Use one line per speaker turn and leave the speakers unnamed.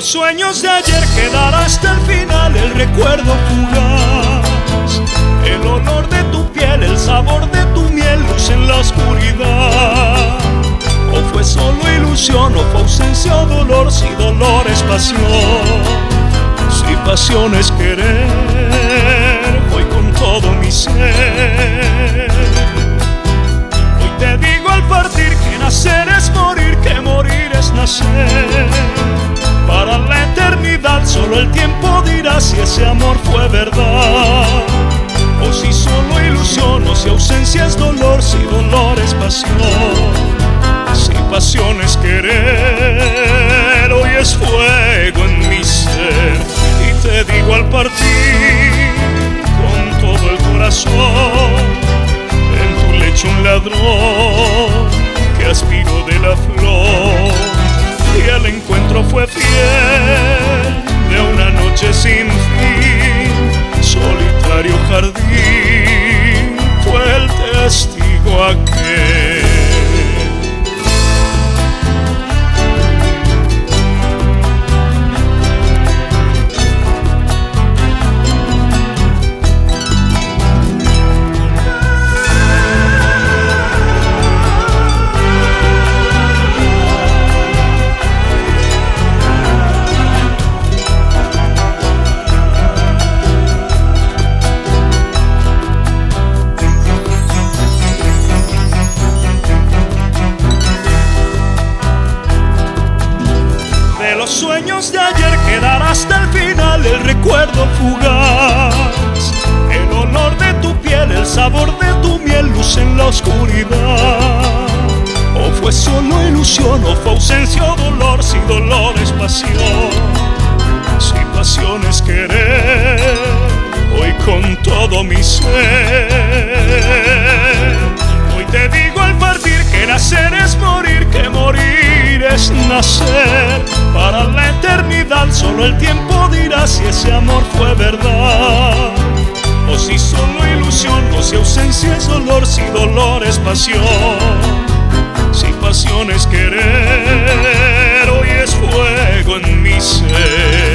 los sueños de ayer quedará hasta el final el recuerdo fugaz, el olor de tu piel, el sabor de tu miel, luz en la oscuridad. O fue solo ilusión, o fue ausencia o dolor, si dolor es pasión, si pasión es querer, voy con todo mi ser. Hoy te digo al partir que nacer es morir, que morir es nacer. Para la eternidad solo el tiempo dirá si ese amor fue verdad, o si solo ilusión, o si ausencia es dolor, si dolor es pasión, si pasión es querer. Hoy es fuego en mi ser y te digo al partir con todo el corazón, en tu lecho un ladrón que aspiró de la flor, y el encuentro fue fiel de una noche sin fin, solitario jardín fue el testigo aquel. Los sueños de ayer quedará hasta el final el recuerdo fugaz, el olor de tu piel, el sabor de tu miel, luz en la oscuridad. O fue solo ilusión, o fue ausencia o dolor, si dolor es pasión, si pasión es querer, hoy con todo mi ser. Hoy te digo al partir que nacer es morir, que morir es nacer. Para la eternidad solo el tiempo dirá si ese amor fue verdad, o si solo ilusión, o si ausencia es dolor, si dolor es pasión, si pasión es querer. Hoy es fuego en mi ser.